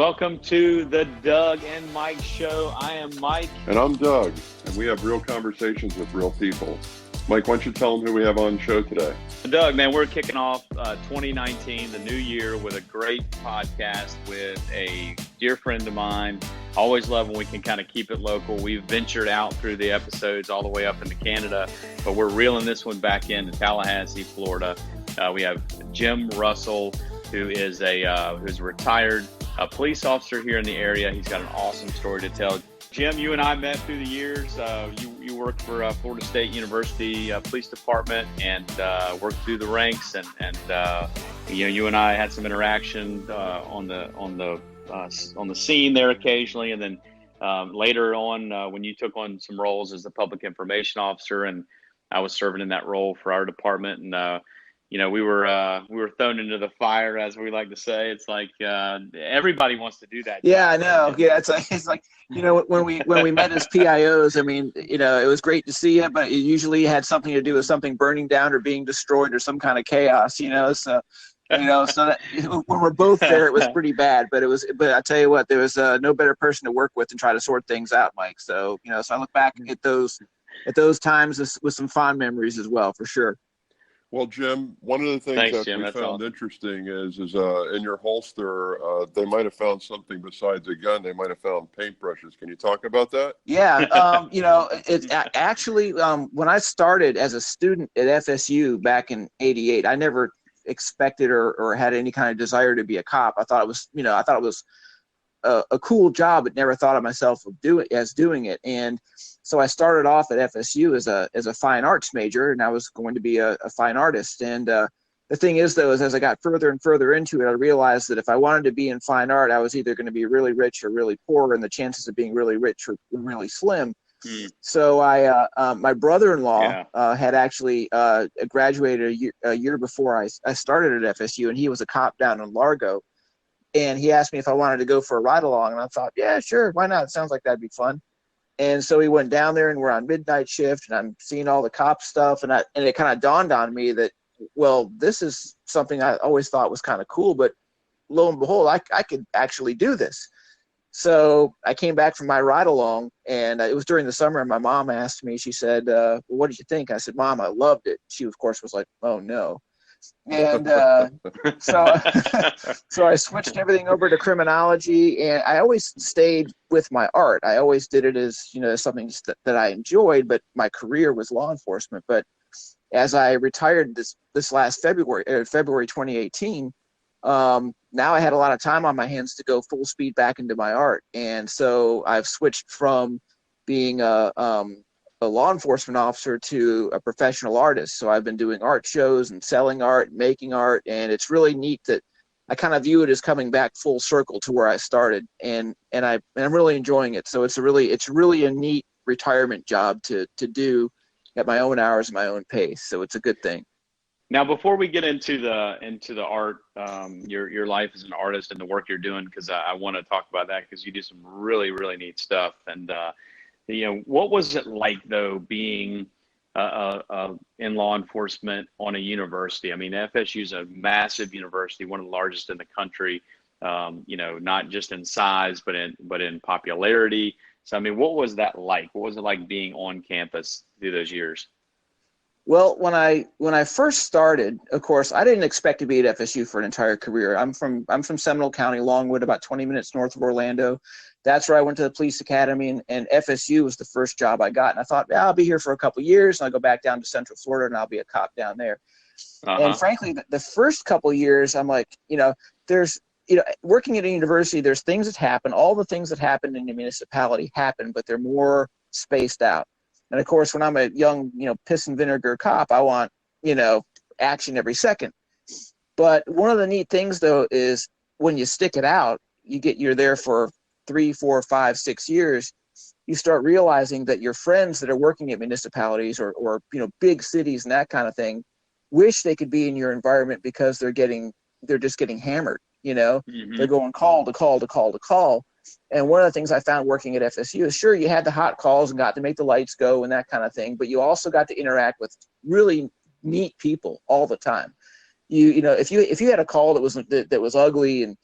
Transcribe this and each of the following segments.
Welcome to the Doug and Mike Show. I am Mike. And I'm Doug, and we have real conversations with real people. Mike, why don't you tell them who we have on the show today? Doug, man, we're kicking off 2019, the new year, with a great podcast with a dear friend of mine. Always love when we can kind of keep it local. We've ventured out through the episodes all the way up into Canada, but we're reeling this one back into Tallahassee, Florida. We have Jim Russell, who is who's a retired police officer here in the area. He's got an awesome story to tell. Jim, you and I met through the years. You worked for Florida State University Police Department and worked through the ranks, and you and I had some interaction on the scene there occasionally, and then later on when you took on some roles as the public information officer, and I was serving in that role for our department, and we were thrown into the fire, as we like to say. It's like everybody wants to do that. Yeah, I know. Yeah, it's like when we met as PIOs. I mean, it was great to see you, but it usually had something to do with something burning down or being destroyed or some kind of chaos. So that when we're both there, it was pretty bad. But I tell you what, there was no better person to work with and try to sort things out, Mike. So so I look back at those times with some fond memories as well, for sure. Well, Jim, one of the things we found interesting is in your holster, they might have found something besides a gun. They might have found paintbrushes. Can you talk about that? Yeah, it's actually when I started as a student at FSU back in '88, I never expected or had any kind of desire to be a cop. I thought it was a cool job, but never thought of myself doing it. And so I started off at FSU as a fine arts major, and I was going to be a fine artist. And the thing is, though, is as I got further and further into it, I realized that if I wanted to be in fine art, I was either going to be really rich or really poor, and the chances of being really rich were really slim. So my brother-in-law had actually graduated a year before I started at FSU, and he was a cop down in Largo. And he asked me if I wanted to go for a ride along, and I thought, yeah, sure, why not? It sounds like that'd be fun. And so we went down there, and we're on midnight shift, and I'm seeing all the cop stuff, and it kind of dawned on me that, well, this is something I always thought was kind of cool, but lo and behold, I could actually do this. So I came back from my ride along, and it was during the summer, and my mom asked me, she said, well, what did you think? I said, Mom, I loved it. She, of course, was like, oh, no. And so I switched everything over to criminology, and I always stayed with my art. I always did it as something that I enjoyed, but my career was law enforcement. But as I retired this last February 2018, now I had a lot of time on my hands to go full speed back into my art, and so I've switched from being a law enforcement officer to a professional artist. So I've been doing art shows and selling art, making art, and it's really neat that I kind of view it as coming back full circle to where I started, and I'm really enjoying it. So it's really a neat retirement job to do at my own hours, my own pace. So it's a good thing. Now, before we get into the art, your life as an artist and the work you're doing, because I want to talk about that, because you do some really, really neat stuff. And what was it like, though, being in law enforcement on a university? I mean, FSU is a massive university, one of the largest in the country. Not just in size, but in popularity. So, I mean, what was that like? What was it like being on campus through those years? Well, when I first started, of course, I didn't expect to be at FSU for an entire career. I'm from Seminole County, Longwood, about 20 minutes north of Orlando. That's where I went to the police academy, and FSU was the first job I got. And I thought, I'll be here for a couple of years, and I'll go back down to Central Florida, and I'll be a cop down there. And frankly, the first couple of years, I'm like, there's, working at a university, there's things that happen. All the things that happen in the municipality happen, but they're more spaced out. And of course, when I'm a young, piss and vinegar cop, I want, action every second. But one of the neat things, though, is when you stick it out, you're there for 3, 4, 5, 6 years, you start realizing that your friends that are working at municipalities or big cities and that kind of thing wish they could be in your environment, because they're just getting hammered. They're going call to call to call to call. And one of the things I found working at FSU is, sure, you had the hot calls and got to make the lights go and that kind of thing, but you also got to interact with really neat people all the time. If you had a call that was ugly and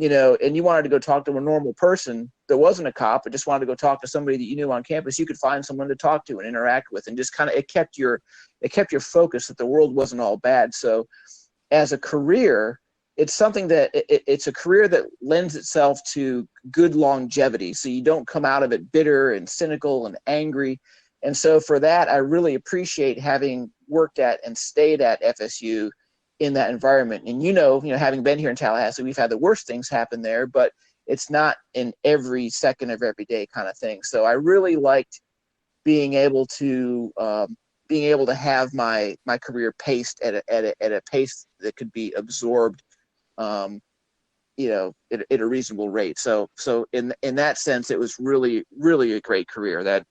and you wanted to go talk to a normal person that wasn't a cop, but just wanted to go talk to somebody that you knew on campus, you could find someone to talk to and interact with, and just kind of, it kept your focus that the world wasn't all bad. So as a career, it's something that it's a career that lends itself to good longevity. So you don't come out of it bitter and cynical and angry. And so for that, I really appreciate having worked at and stayed at FSU in that environment. And having been here in Tallahassee, we've had the worst things happen there, but it's not in every second of every day kind of thing. So I really liked being able to have my career paced at a pace that could be absorbed, at a reasonable rate. So in that sense, it was really, really a great career. That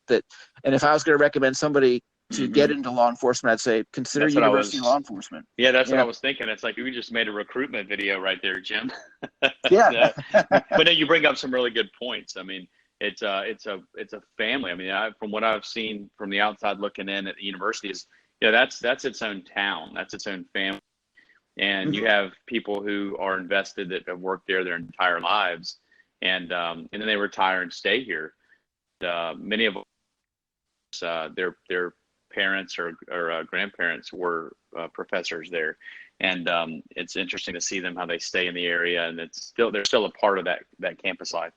and if I was going to recommend somebody to get into law enforcement, I'd say consider university law enforcement. Yeah, that's what I was thinking. It's like we just made a recruitment video right there, Jim. Yeah. But then you bring up some really good points. I mean, it's a family. I mean, from what I've seen from the outside looking in at the university is, that's its own town. That's its own family. And you have people who are invested that have worked there their entire lives, and then they retire and stay here. Many of them, their parents or grandparents were professors there, and it's interesting to see them how they stay in the area, and they're still a part of that campus life.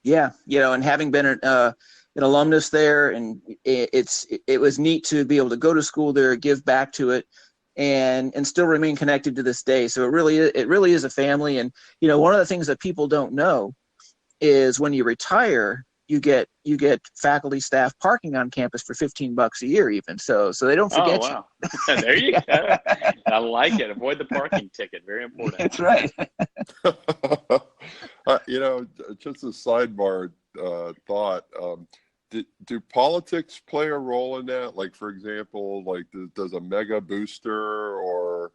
Yeah, and having been an alumnus there, and it was neat to be able to go to school there, give back to it, and still remain connected to this day. So it really is a family. And one of the things that people don't know is when you retire, you get faculty staff parking on campus for $15 a year even. So they don't forget you. There you go. I like it. Avoid the parking ticket. Very important. That's right. Just a sidebar thought. Do politics play a role in that? Like, for example, like does a mega booster or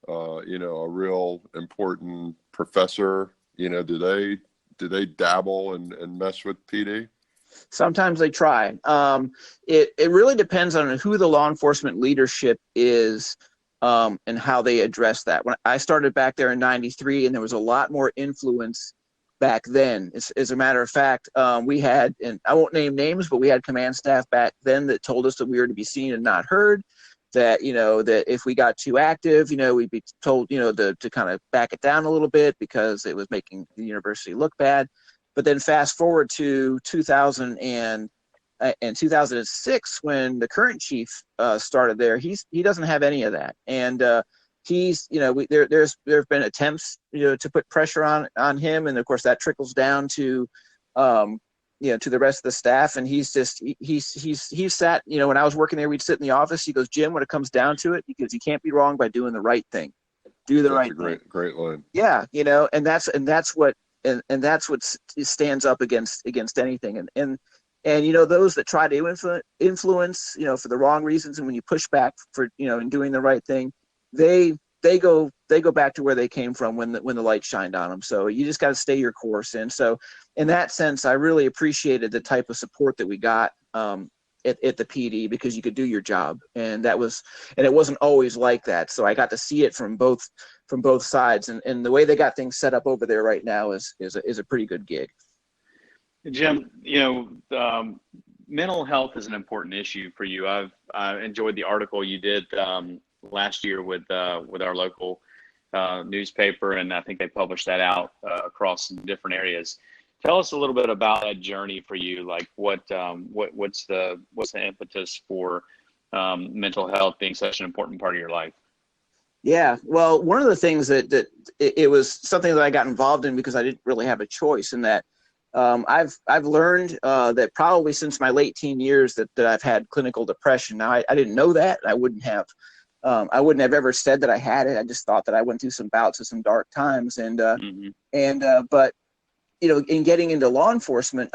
a real important professor, do they dabble and mess with PD? Sometimes they try. It really depends on who the law enforcement leadership is, and how they address that. When I started back there in '93, and there was a lot more influence back then. As a matter of fact, we had, and I won't name names, but we had command staff back then that told us that we were to be seen and not heard. That that if we got too active, we'd be told to kind of back it down a little bit because it was making the university look bad. But then fast forward to 2000 and 2006, when the current chief started there, he doesn't have any of that, and he's there have been attempts to put pressure on him, and of course that trickles down to to the rest of the staff, and he's sat, when I was working there, we'd sit in the office. He goes, Jim, when it comes down to it, because you can't be wrong by doing the right thing. Do the right thing. Great line. Yeah, and that's what stands up against anything, and those that try to influence for the wrong reasons, and when you push back for in doing the right thing, they go back to where they came from when the light shined on them. So you just got to stay your course. And so in that sense, I really appreciated the type of support that we got at the PD, because you could do your job, and it wasn't always like that. So I got to see it from both sides, and the way they got things set up over there right now is a pretty good gig. Jim, mental health is an important issue for you. I enjoyed the article you did last year with our local newspaper, and I think they published that out across different areas. Tell us a little bit about that journey for you. Like what's the impetus for mental health being such an important part of your life? Yeah, well, one of the things that it was something that I got involved in because I didn't really have a choice, in that I've learned that probably since my late teen years that I've had clinical depression. Now I didn't know that. I wouldn't have ever said that I had it. I just thought that I went through some bouts of some dark times, but in getting into law enforcement,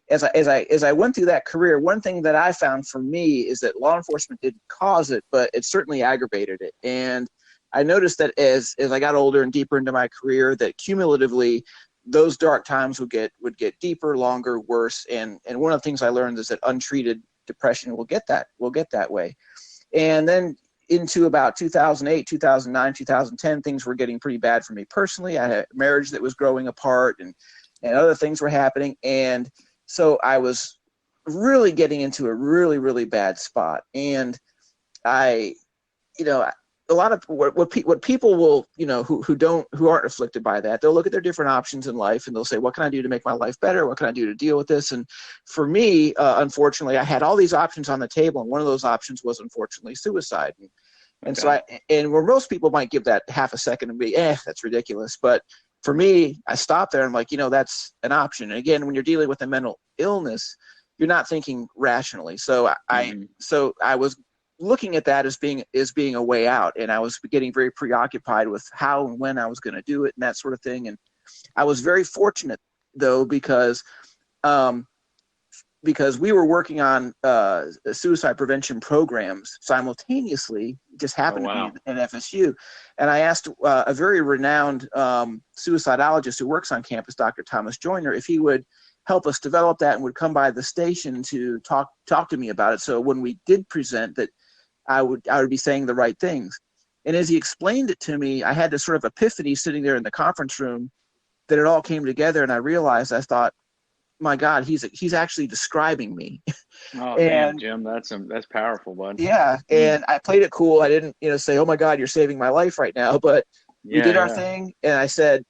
as I went through that career, one thing that I found for me is that law enforcement didn't cause it, but it certainly aggravated it. And I noticed that as I got older and deeper into my career, that cumulatively those dark times would get deeper, longer, worse. And one of the things I learned is that untreated depression will get that way. And then into about 2008, 2009, 2010, things were getting pretty bad for me personally. I had a marriage that was growing apart, and other things were happening. And so I was really getting into a really, really bad spot. And I, a lot of what people will, who aren't afflicted by that, they'll look at their different options in life and they'll say, what can I do to make my life better? What can I do to deal with this? And for me, unfortunately, I had all these options on the table, and one of those options was unfortunately suicide. And so where most people might give that half a second and be, that's ridiculous. But for me, I stopped there and I'm like, that's an option. And again, when you're dealing with a mental illness, you're not thinking rationally. So I was looking at that as being a way out, and I was getting very preoccupied with how and when I was going to do it and that sort of thing. And I was very fortunate though, because we were working on suicide prevention programs simultaneously, just happened to be at FSU. And I asked a very renowned suicidologist who works on campus, Dr. Thomas Joyner, if he would help us develop that and would come by the station to talk to me about it. So when we did present, that I would be saying the right things. And as he explained it to me, I had this sort of epiphany sitting there in the conference room that it all came together. And I realized, I thought, my God, he's actually describing me. Oh, damn, Jim, that's powerful, bud. Yeah. And I played it cool. I didn't, say, oh my God, you're saving my life right now. But we did our thing. And I said,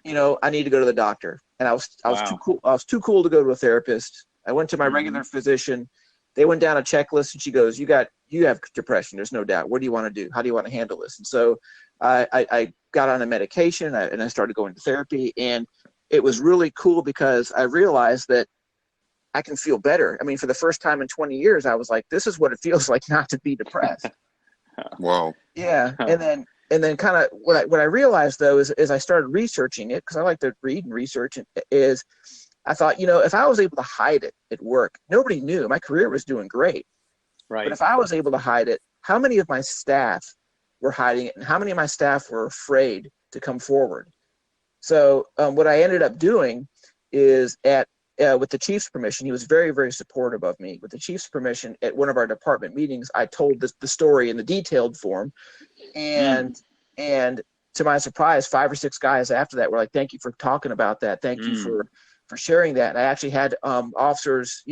I need to go to the doctor. And I was too cool. I was too cool to go to a therapist. I went to my regular physician. They went down a checklist, and she goes, you have depression. There's no doubt. What do you want to do? How do you want to handle this? And so I got on a medication, and I started going to therapy. And it was really cool because I realized that I can feel better. I mean, for the first time in 20 years, I was like, this is what it feels like not to be depressed. Wow. Yeah. And then kind of what I realized though is I started researching it, because I like to read and research, is I thought, if I was able to hide it at work, nobody knew. My career was doing great. Right. But if I was able to hide it, how many of my staff were hiding it, and how many of my staff were afraid to come forward? So what I ended up doing is with the chief's permission, he was very, very supportive of me. With the chief's permission, at one of our department meetings, I told the story in the detailed form. And to my surprise, 5 or 6 guys after that were like, thank you for talking about that. Thank you for sharing that. And I actually had officers,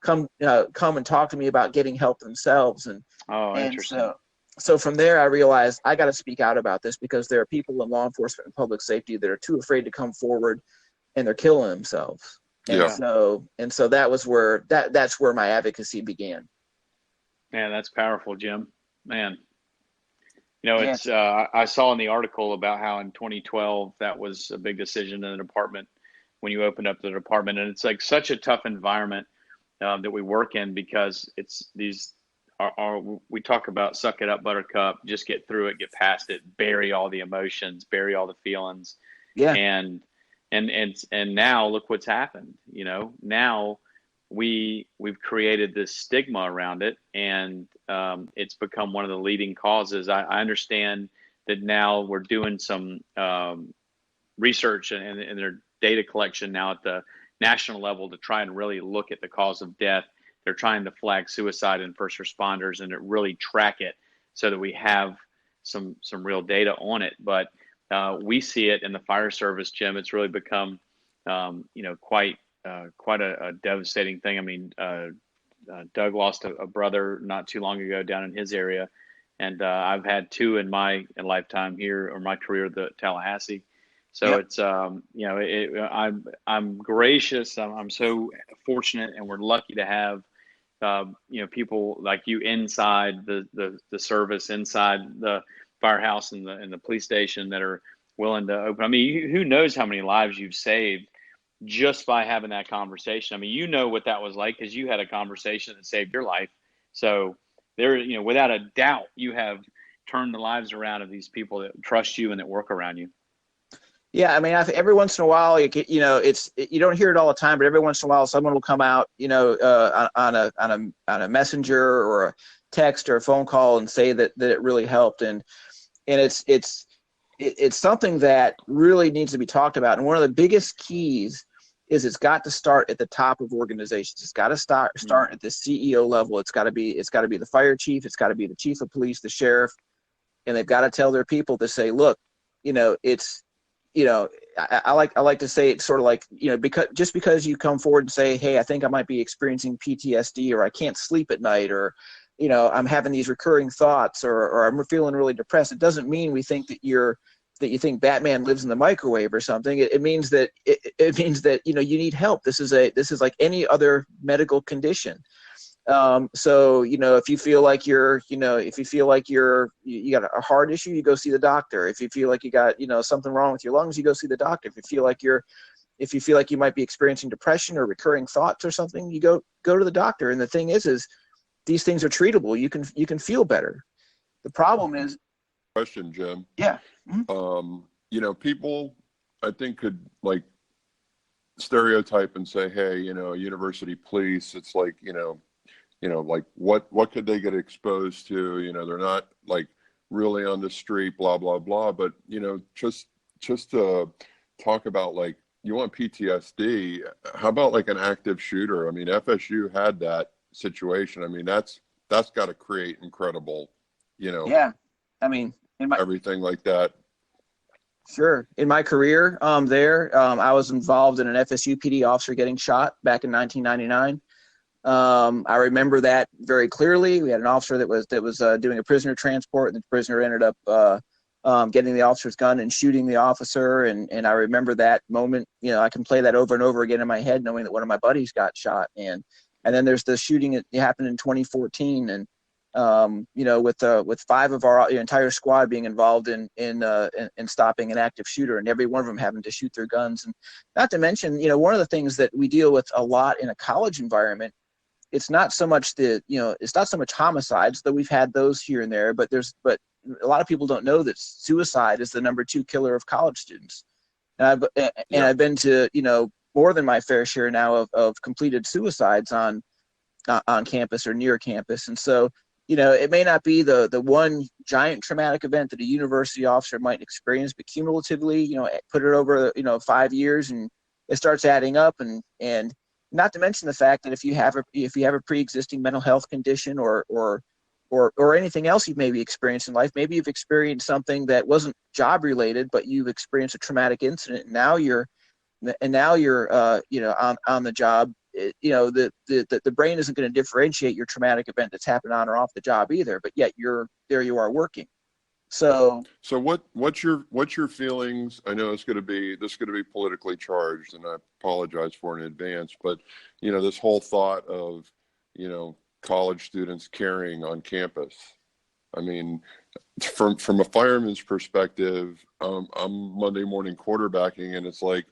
come and talk to me about getting help themselves. And interesting. So from there, I realized I got to speak out about this, because there are people in law enforcement and public safety that are too afraid to come forward, and they're killing themselves. And so that was where that's where my advocacy began. Man, that's powerful, Jim. Man. It's I saw in the article about how in 2012 that was a big decision in the department when you opened up the department, and it's like such a tough environment that we work in, because it's these we talk about suck it up, buttercup, just get through it, get past it, bury all the emotions, bury all the feelings. Yeah. And now look what's happened. Now we've created this stigma around it, and it's become one of the leading causes. I understand that now we're doing some research and their data collection now at the national level to try and really look at the cause of death. They're trying to flag suicide in first responders and to really track it so that we have some real data on it. But we see it in the fire service, Jim. It's really become quite a devastating thing. I mean, Doug lost a brother not too long ago down in his area, and I've had 2 in my lifetime here, or my career, the Tallahassee. So it's I'm gracious. I'm so fortunate, and we're lucky to have people like you inside the service, inside the firehouse and the police station, that are willing to open. I mean, who knows how many lives you've saved just by having that conversation. I mean, what that was like, because you had a conversation that saved your life. So there, without a doubt, you have turned the lives around of these people that trust you and that work around you. Yeah, I mean, every once in a while, you don't hear it all the time, but every once in a while, someone will come out, on a messenger or a text or a phone call and say that it really helped, and it's something that really needs to be talked about. And one of the biggest keys is it's got to start at the top of organizations. It's got to start at the CEO level. It's got to be the fire chief. It's got to be the chief of police, the sheriff, and they've got to tell their people to say, look, it's, I like to say it's sort of like, because you come forward and say, hey, I think I might be experiencing PTSD, or I can't sleep at night, or, I'm having these recurring thoughts, or I'm feeling really depressed. It doesn't mean we think that you think Batman lives in the microwave or something. It means that it means that you need help. This is like any other medical condition. So if you feel like you got a heart issue, you go see the doctor. If you feel like you got something wrong with your lungs, you go see the doctor. If you feel like you might be experiencing depression or recurring thoughts or something, you go to the doctor. And the thing is these things are treatable. You can feel better. The problem is. Question, Jim. Yeah. Mm-hmm. People, I think, could like stereotype and say, hey, university police, it's like, like what could they get exposed to? They're not like really on the street, blah, blah, blah. But, just to talk about, like, you want PTSD, how about like an active shooter? I mean, FSU had that situation. I mean, that's got to create incredible, Yeah. I mean, everything like that. Sure. In my career I was involved in an FSU PD officer getting shot back in 1999. I remember that very clearly. We had an officer that was doing a prisoner transport, and the prisoner ended up getting the officer's gun and shooting the officer. And I remember that moment. I can play that over and over again in my head, knowing that one of my buddies got shot. And then there's the shooting that happened in 2014, and with 5 of our entire squad being involved in stopping an active shooter, and every one of them having to shoot their guns. And not to mention, one of the things that we deal with a lot in a college environment, it's not so much homicides, though we've had those here and there, but a lot of people don't know that suicide is the number 2 killer of college students. And I've been to, more than my fair share now of completed suicides on campus or near campus. And so, it may not be the one giant traumatic event that a university officer might experience, but cumulatively, put it over, 5 years, and it starts adding up. And not to mention the fact that if you have a pre-existing mental health condition or anything else you've maybe experienced in life, maybe you've experienced something that wasn't job related, but you've experienced a traumatic incident. And now you're on the job. The brain isn't going to differentiate your traumatic event that's happened on or off the job either, but yet you are working. So what's your feelings? I know this is going to be politically charged, and I apologize for in advance, but this whole thought of college students carrying on campus. I mean, from a fireman's perspective, I'm Monday morning quarterbacking, and it's like,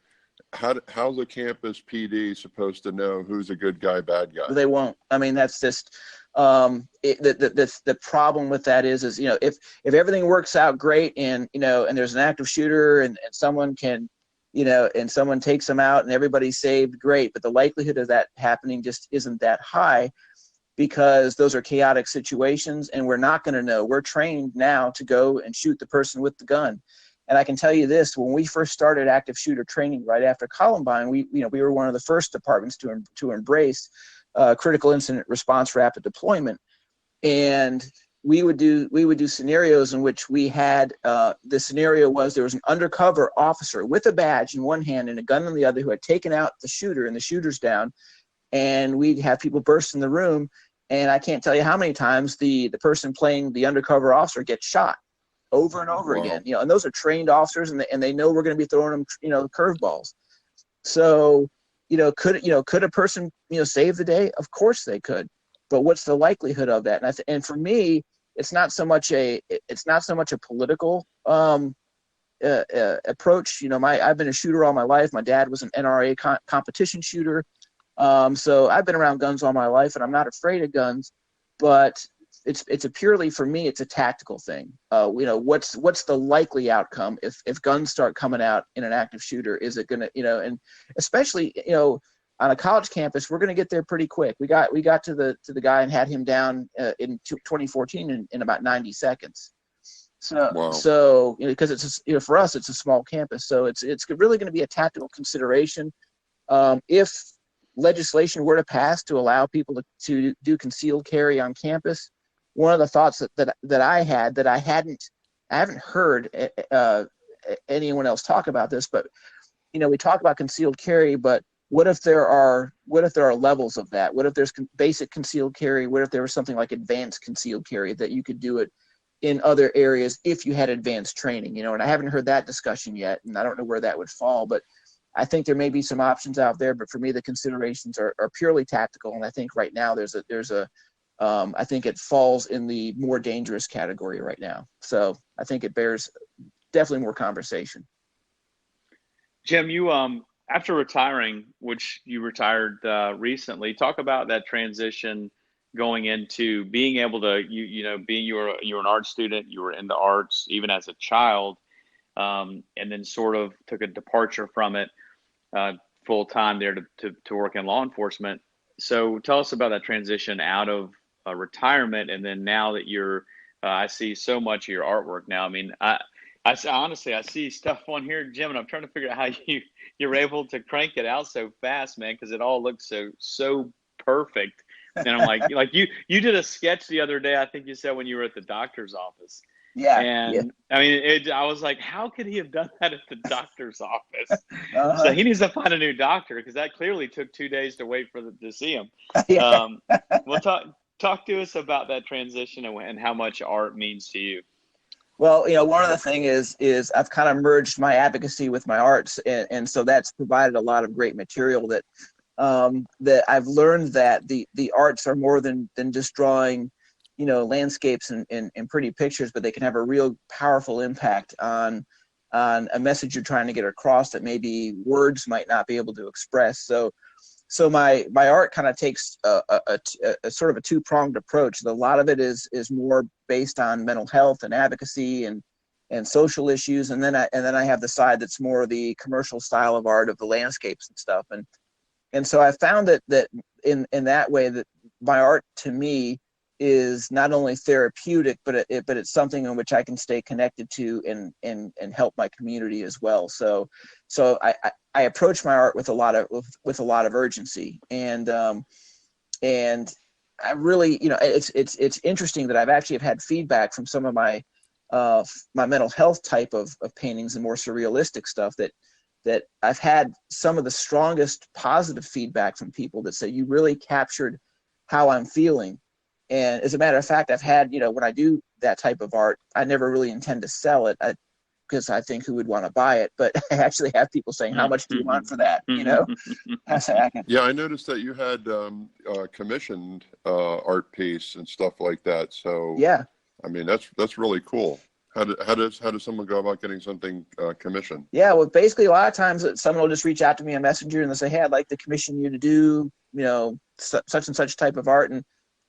how's a campus PD supposed to know who's a good guy, bad guy? They won't. I mean, that's just the problem with that is if everything works out great, and and there's an active shooter, and someone can and someone takes them out and everybody's saved, great, but the likelihood of that happening just isn't that high, because those are chaotic situations, and we're not going to know. We're trained now to go and shoot the person with the gun. And I can tell you this: when we first started active shooter training right after Columbine, we were one of the first departments to embrace critical incident response rapid deployment, and we would do scenarios in which we had the scenario was there was an undercover officer with a badge in one hand and a gun in the other who had taken out the shooter, and the shooter's down, and we'd have people burst in the room, and I can't tell you how many times the person playing the undercover officer gets shot over and over again, and those are trained officers, and they know we're going to be throwing them, curveballs. So, could a person, save the day? Of course they could, but what's the likelihood of that? And for me, it's not so much a political approach. I've been a shooter all my life. My dad was an NRA competition shooter, so I've been around guns all my life, and I'm not afraid of guns, but it's a purely, for me, it's a tactical thing. What's the likely outcome if guns start coming out in an active shooter? Is it gonna, and especially, on a college campus, we're gonna get there pretty quick. We got to the guy and had him down in 2014 in about 90 seconds. So because it's for us, it's a small campus, so it's really going to be a tactical consideration. If legislation were to pass to allow people to do concealed carry on campus, one of the thoughts that I had that I haven't heard anyone else talk about this, but we talk about concealed carry, but what if there are levels of that? What if there's basic concealed carry? What if there was something like advanced concealed carry that you could do it in other areas if you had advanced training? And I haven't heard that discussion yet, and I don't know where that would fall, but I think there may be some options out there. But for me, the considerations are purely tactical, and I think right now I think it falls in the more dangerous category right now. So I think it bears definitely more conversation. Jim, you after retiring, which you retired recently, talk about that transition going into being able to you were an art student, you were into arts even as a child, and then sort of took a departure from it full time there to work in law enforcement. So tell us about that transition out of retirement, and then now that you're I see so much of your artwork now. I mean, I honestly, I see stuff on here, Jim, and I'm trying to figure out how you're able to crank it out so fast, man, because it all looks so perfect. And I'm like you did a sketch the other day, I think you said, when you were at the doctor's office. Yeah. And yeah. I mean, I was like, how could he have done that at the doctor's office? So he needs to find a new doctor, because that clearly took 2 days to wait to see him. Yeah. Well, talk to us about that transition and how much art means to you. Well, one of the things is I've kind of merged my advocacy with my arts, and so that's provided a lot of great material that I've learned that the arts are more than just drawing, landscapes and pretty pictures, but they can have a real powerful impact on a message you're trying to get across that maybe words might not be able to express. So my art kind of takes a sort of a two-pronged approach. A lot of it is more based on mental health and advocacy and social issues, and then I have the side that's more the commercial style of art of the landscapes and stuff. And so I found that in that way that my art to me is not only therapeutic, but it's something in which I can stay connected to and help my community as well. So I approach my art with a lot of urgency, and I really, it's interesting that I've actually had feedback from some of my mental health type of paintings and more surrealistic stuff that I've had some of the strongest positive feedback from people that say, you really captured how I'm feeling. And as a matter of fact, I've had, when I do that type of art, I never really intend to sell it because I think who would want to buy it. But I actually have people saying, how much do you want for that? Yeah, I noticed that you had commissioned art piece and stuff like that. So yeah, I mean, that's really cool. How does someone go about getting something commissioned? Yeah, well, basically a lot of times someone will just reach out to me on Messenger and they'll say, hey, I'd like to commission you to do, such and such type of art.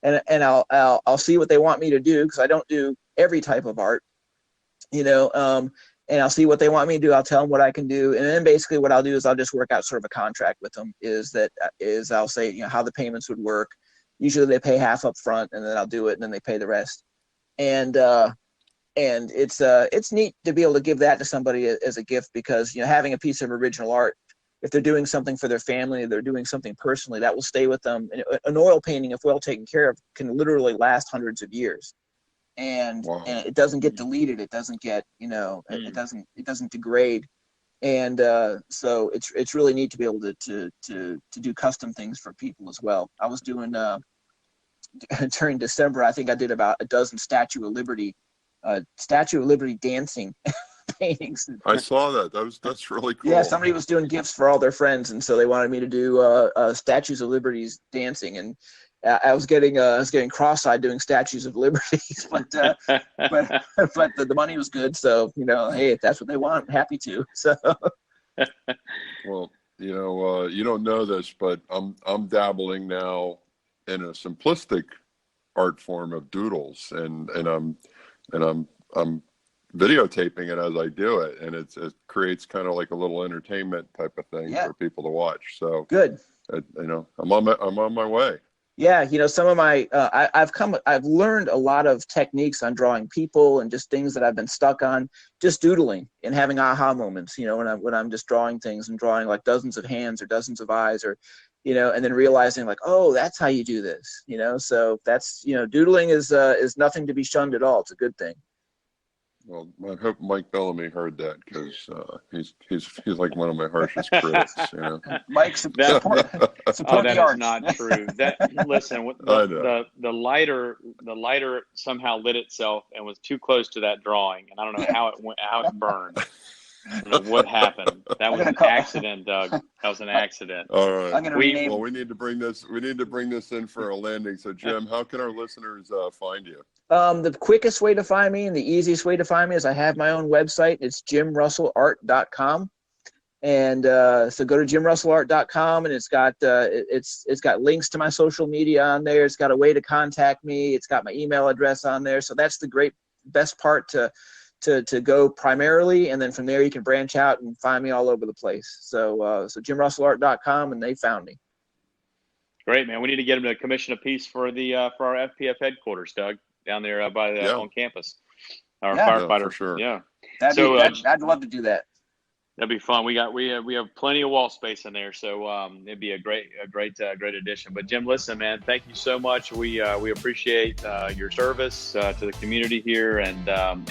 And I'll see what they want me to do, because I don't do every type of art, and I'll see what they want me to do. I'll tell them what I can do. And then basically what I'll do is I'll just work out sort of a contract with them, is I'll say, how the payments would work. Usually they pay half up front, and then I'll do it, and then they pay the rest. And it's neat to be able to give that to somebody as a gift, because, having a piece of original art, if they're doing something for their family, they're doing something personally, that will stay with them. And an oil painting, if well taken care of, can literally last hundreds of years. And Wow. and it doesn't get deleted. It doesn't get, it doesn't degrade. And so it's really neat to be able to do custom things for people as well. I was doing during December, I think I did about a dozen Statue of Liberty dancing paintings. I saw that. That's really cool. Yeah, somebody was doing gifts for all their friends, and so they wanted me to do Statues of Liberty's dancing, and I was getting cross-eyed doing Statues of Liberties, but the money was good, so hey, if that's what they want, I'm happy to. So. Well, you don't know this, but I'm dabbling now in a simplistic art form of doodles, and I'm videotaping it as I do it, and it creates kind of like a little entertainment type of thing for people to watch. So good. I'm on my way. Yeah, some of my I've learned a lot of techniques on drawing people and just things that I've been stuck on, just doodling and having aha moments. When I'm just drawing things and drawing like dozens of hands or dozens of eyes, or and then realizing like, oh, that's how you do this. So that's doodling is nothing to be shunned at all. It's a good thing. Well, I hope Mike Bellamy heard that, because he's like one of my harshest critics. Mike, support that the arts. Is not true. Listen, the lighter somehow lit itself and was too close to that drawing, and I don't know how it burned. I don't know what happened. That was an accident, Doug. That was an accident. All right. We need to bring this in for a landing. So, Jim, how can our listeners find you? The quickest way to find me and the easiest way to find me is I have my own website. It's jimrussellart.com. And so go to jimrussellart.com, and it's got links to my social media on there. It's got a way to contact me. It's got my email address on there. So that's the best part to go primarily, and then from there you can branch out and find me all over the place. So jimrussellart.com, and they found me. Great, man. We need to get him to commission a piece for our FPF headquarters, Doug, down there on campus. Our firefighter, for sure. Yeah. I'd love to do that. That'd be fun. We have plenty of wall space in there, so it'd be a great addition. But Jim, listen, man, thank you so much. We appreciate your service to the community here, and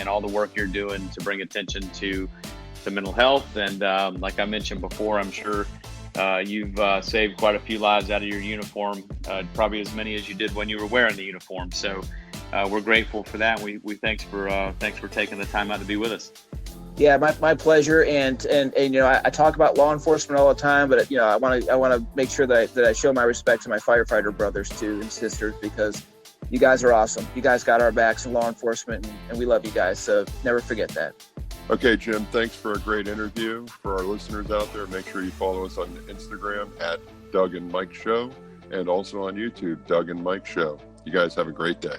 all the work you're doing to bring attention to mental health. And like I mentioned before, I'm sure you've saved quite a few lives out of your uniform, probably as many as you did when you were wearing the uniform. So we're grateful for that. We thanks for taking the time out to be with us. Yeah, my pleasure. And I talk about law enforcement all the time, but I want to make sure that I show my respect to my firefighter brothers too and sisters, because you guys are awesome. You guys got our backs in law enforcement, and we love you guys. So never forget that. Okay, Jim, thanks for a great interview. For our listeners out there, make sure you follow us on Instagram at Doug and Mike Show, and also on YouTube, Doug and Mike Show. You guys have a great day.